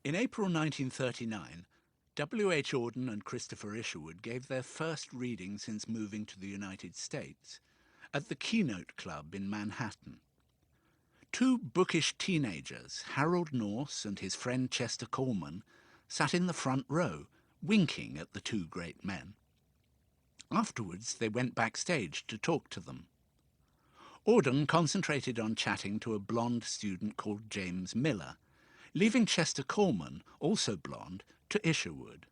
In April 1939, WH Auden and Christopher Isherwood gave their first reading since moving to the United States at the Keynote Club in Manhattan. Two bookish teenagers, Harold Norse and his friend Chester Kallman, sat in the front row, winking at the two great men. Afterwards, they went backstage to talk to them. Auden concentrated on chatting to a blonde student called James Miller, leaving Chester Kallman, also blonde, to Isherwood.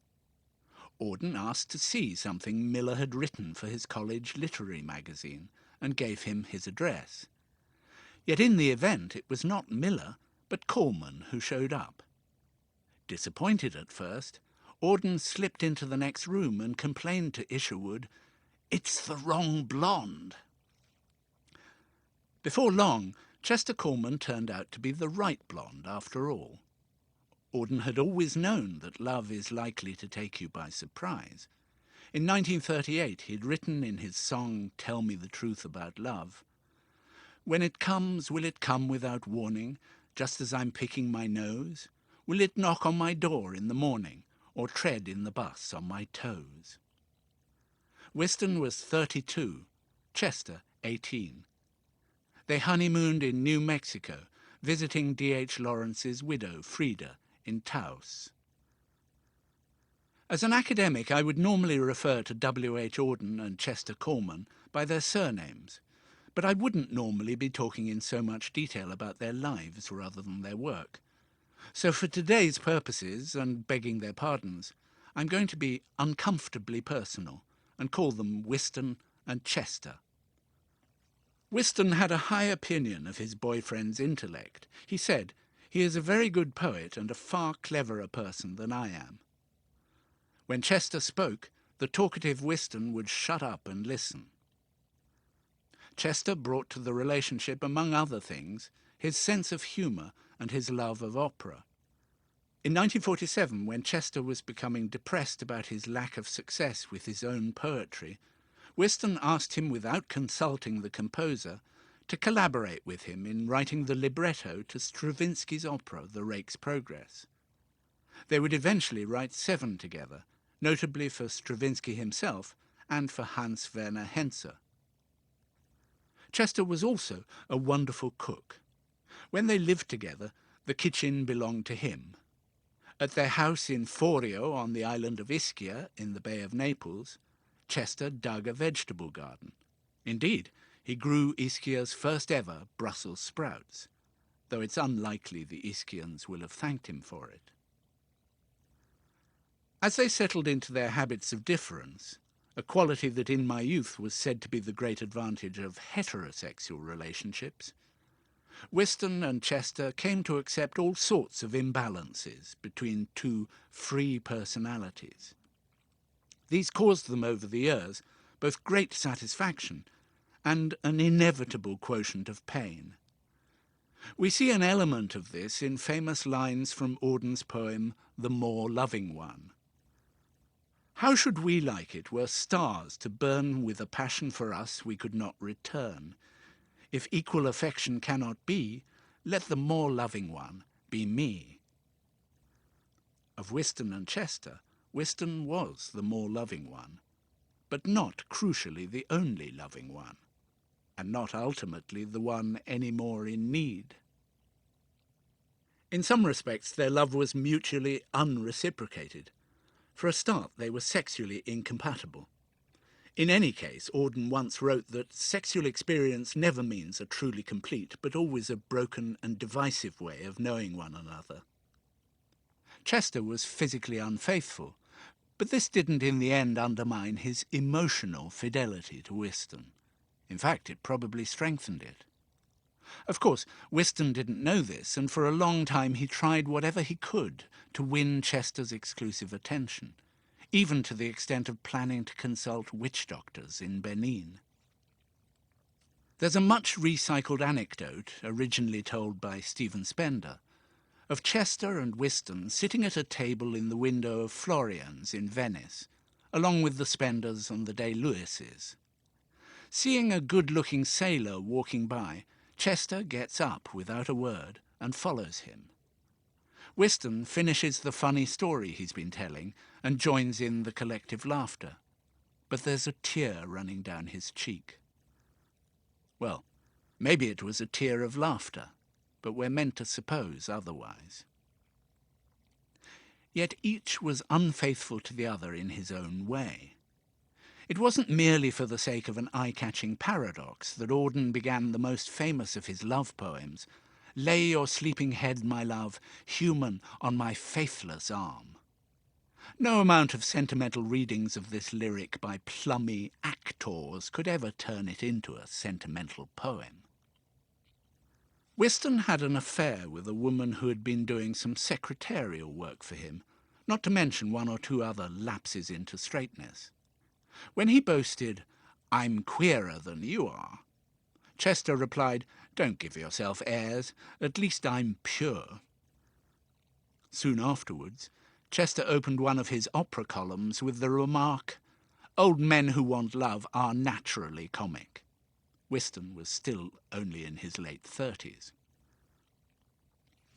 Auden asked to see something Miller had written for his college literary magazine and gave him his address. Yet in the event it was not Miller, but Kallman who showed up. Disappointed at first, Auden slipped into the next room and complained to Isherwood, "It's the wrong blonde." Before long, Chester Kallman turned out to be the right blonde after all. Auden had always known that love is likely to take you by surprise. In 1938 he had written in his song Tell Me the Truth About Love, "When it comes, will it come without warning, just as I'm picking my nose? Will it knock on my door in the morning, or tread in the bus on my toes?" Whiston was 32, Chester 18. They honeymooned in New Mexico, visiting D.H. Lawrence's widow, Frida, in Taos. As an academic, I would normally refer to W.H. Auden and Chester Kallman by their surnames, but I wouldn't normally be talking in so much detail about their lives rather than their work. So for today's purposes, and begging their pardons, I'm going to be uncomfortably personal and call them Whiston and Chester. Whiston had a high opinion of his boyfriend's intellect. He said, "He is a very good poet and a far cleverer person than I am." When Chester spoke, the talkative Whiston would shut up and listen. Chester brought to the relationship, among other things, his sense of humour and his love of opera. In 1947, when Chester was becoming depressed about his lack of success with his own poetry, Whiston asked him, without consulting the composer, to collaborate with him in writing the libretto to Stravinsky's opera, The Rake's Progress. They would eventually write 7 together, notably for Stravinsky himself and for Hans Werner Henze. Chester was also a wonderful cook. When they lived together, the kitchen belonged to him. At their house in Forio on the island of Ischia in the Bay of Naples, Chester dug a vegetable garden. Indeed, he grew Ischia's first ever Brussels sprouts, though it's unlikely the Ischians will have thanked him for it. As they settled into their habits of difference, a quality that in my youth was said to be the great advantage of heterosexual relationships, Whiston and Chester came to accept all sorts of imbalances between two free personalities. These caused them over the years both great satisfaction and an inevitable quotient of pain. We see an element of this in famous lines from Auden's poem The More Loving One. "How should we like it were stars to burn with a passion for us we could not return? If equal affection cannot be, let the more loving one be me." Of Whiston and Chester, Whiston was the more loving one, but not crucially the only loving one, and not ultimately the one any more in need. In some respects, their love was mutually unreciprocated. For a start, they were sexually incompatible. In any case, Auden once wrote that sexual experience never means a truly complete, but always a broken and divisive way of knowing one another. Chester was physically unfaithful, but this didn't in the end undermine his emotional fidelity to Whiston. In fact, it probably strengthened it. Of course, Whiston didn't know this, and for a long time he tried whatever he could to win Chester's exclusive attention, even to the extent of planning to consult witch doctors in Benin. There's a much recycled anecdote, originally told by Stephen Spender, of Chester and Whiston sitting at a table in the window of Florian's in Venice, along with the Spenders and the Day-Lewises. Seeing a good-looking sailor walking by, Chester gets up without a word and follows him. Whiston finishes the funny story he's been telling and joins in the collective laughter. But there's a tear running down his cheek. Well, maybe it was a tear of laughter, but we're meant to suppose otherwise. Yet each was unfaithful to the other in his own way. It wasn't merely for the sake of an eye-catching paradox that Auden began the most famous of his love poems, "Lay your sleeping head, my love, human, on my faithless arm." No amount of sentimental readings of this lyric by plummy actors could ever turn it into a sentimental poem. Whiston had an affair with a woman who had been doing some secretarial work for him, not to mention one or two other lapses into straightness. When he boasted, "I'm queerer than you are," Chester replied, "Don't give yourself airs, at least I'm pure." Soon afterwards, Chester opened one of his opera columns with the remark, "Old men who want love are naturally comic." Whiston was still only in his late 30s.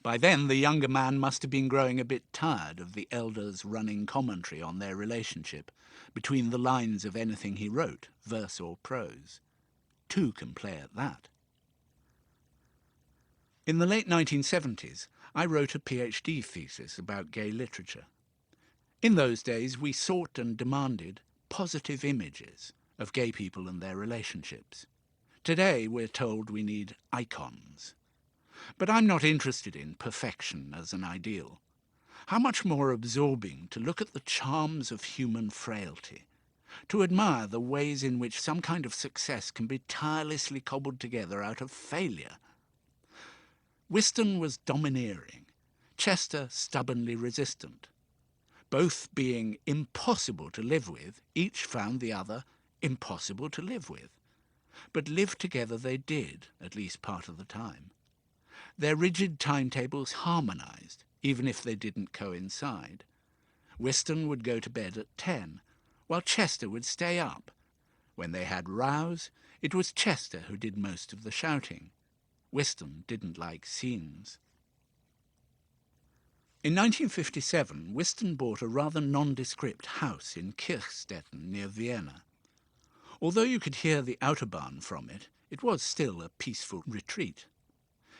By then, the younger man must have been growing a bit tired of the elders' running commentary on their relationship, between the lines of anything he wrote, verse or prose. Two can play at that. In the late 1970s, I wrote a PhD thesis about gay literature. In those days, we sought and demanded positive images of gay people and their relationships. Today, we're told we need icons. But I'm not interested in perfection as an ideal. How much more absorbing to look at the charms of human frailty, to admire the ways in which some kind of success can be tirelessly cobbled together out of failure. Whiston was domineering, Chester stubbornly resistant. Both being impossible to live with, each found the other impossible to live with. But live together they did, at least part of the time. Their rigid timetables harmonised, even if they didn't coincide. Whiston would go to bed at 10, while Chester would stay up. When they had rows, it was Chester who did most of the shouting. Whiston didn't like scenes. In 1957, Whiston bought a rather nondescript house in Kirchstetten near Vienna. Although you could hear the Autobahn from it, it was still a peaceful retreat.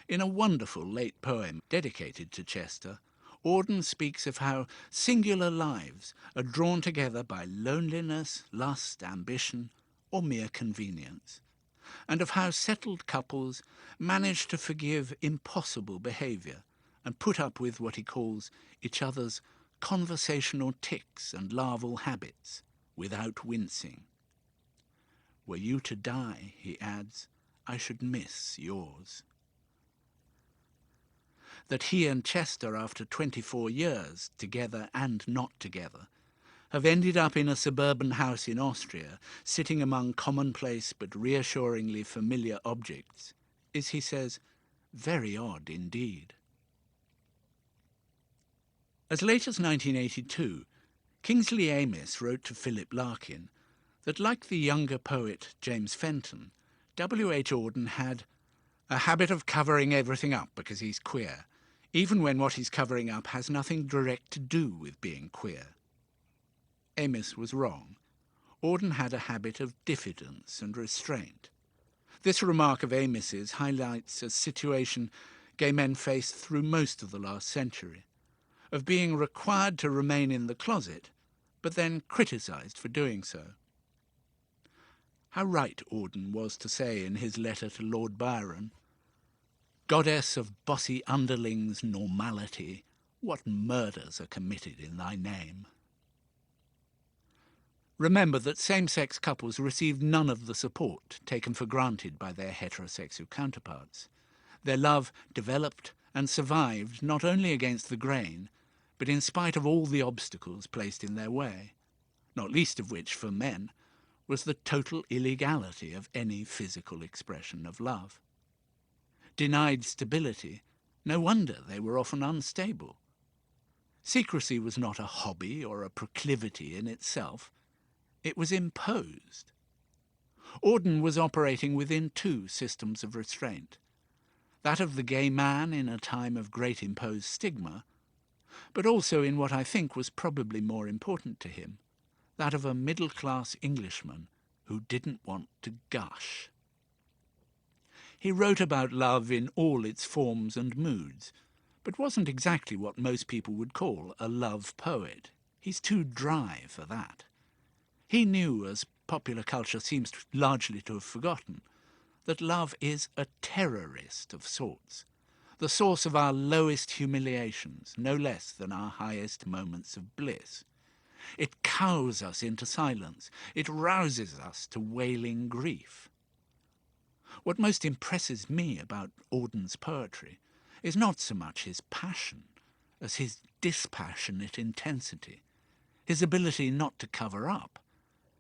In a wonderful late poem dedicated to Chester, Auden speaks of how singular lives are drawn together by loneliness, lust, ambition, or mere convenience, and of how settled couples manage to forgive impossible behaviour and put up with what he calls each other's conversational tics and larval habits without wincing. Were you to die, he adds, I should miss yours. That he and Chester, after 24 years, together and not together, have ended up in a suburban house in Austria, sitting among commonplace but reassuringly familiar objects, is, he says, very odd indeed. As late as 1982, Kingsley Amis wrote to Philip Larkin that, like the younger poet James Fenton, WH Auden had a habit of covering everything up because he's queer, even when what he's covering up has nothing direct to do with being queer. Amis was wrong. Auden had a habit of diffidence and restraint. This remark of Amis's highlights a situation gay men faced through most of the last century, of being required to remain in the closet, but then criticised for doing so. How right Auden was to say in his letter to Lord Byron, "Goddess of bossy underlings' normality, what murders are committed in thy name?" Remember that same-sex couples received none of the support taken for granted by their heterosexual counterparts. Their love developed and survived not only against the grain, but in spite of all the obstacles placed in their way, not least of which, for men, was the total illegality of any physical expression of love. Denied stability, no wonder they were often unstable. Secrecy was not a hobby or a proclivity in itself. It was imposed. Auden was operating within two systems of restraint. That of the gay man in a time of great imposed stigma, but also in what I think was probably more important to him, that of a middle-class Englishman who didn't want to gush. He wrote about love in all its forms and moods, but wasn't exactly what most people would call a love poet. He's too dry for that. He knew, as popular culture seems largely to have forgotten, that love is a terrorist of sorts, the source of our lowest humiliations, no less than our highest moments of bliss. It cows us into silence. It rouses us to wailing grief. What most impresses me about Auden's poetry is not so much his passion as his dispassionate intensity, his ability not to cover up,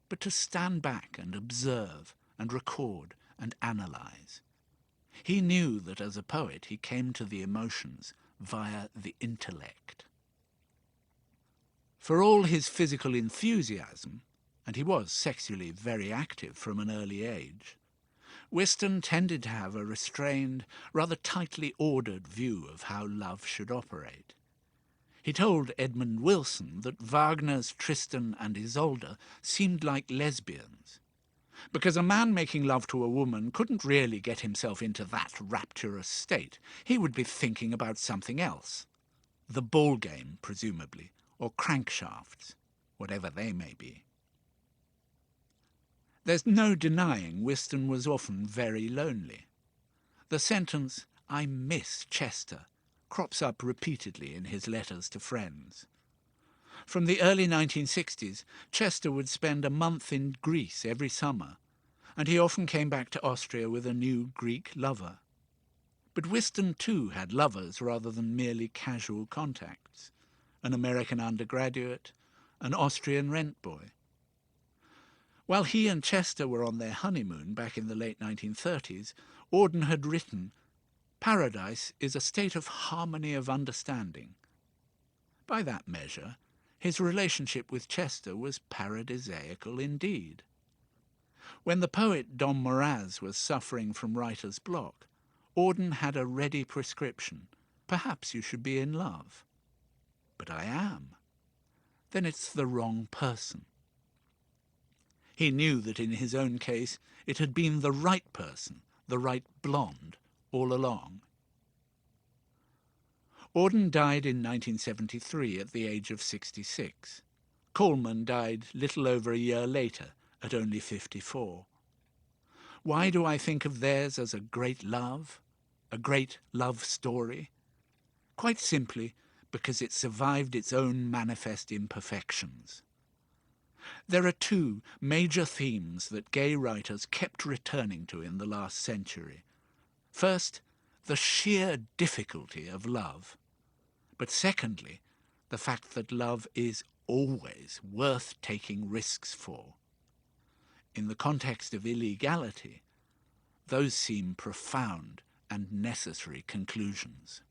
but to stand back and observe and record and analyse. He knew that as a poet he came to the emotions via the intellect. For all his physical enthusiasm, and he was sexually very active from an early age, Whiston tended to have a restrained, rather tightly ordered view of how love should operate. He told Edmund Wilson that Wagner's Tristan and Isolde seemed like lesbians, because a man making love to a woman couldn't really get himself into that rapturous state. He would be thinking about something else. The ball game, presumably, or crankshafts, whatever they may be. There's no denying Whiston was often very lonely. The sentence, "I miss Chester," crops up repeatedly in his letters to friends. From the early 1960s, Chester would spend a month in Greece every summer, and he often came back to Austria with a new Greek lover. But Whiston too had lovers rather than merely casual contacts, an American undergraduate, an Austrian rent boy. While he and Chester were on their honeymoon back in the late 1930s, Auden had written, "Paradise is a state of harmony of understanding." By that measure, his relationship with Chester was paradisaical indeed. When the poet Dom Moraz was suffering from writer's block, Auden had a ready prescription. "Perhaps you should be in love." "But I am." "Then it's the wrong person." He knew that in his own case it had been the right person, the right blonde, all along. Auden died in 1973 at the age of 66. Kallman died little over a year later, at only 54. Why do I think of theirs as a great love story? Quite simply because it survived its own manifest imperfections. There are two major themes that gay writers kept returning to in the last century. First, the sheer difficulty of love. But secondly, the fact that love is always worth taking risks for. In the context of illegality, those seem profound and necessary conclusions.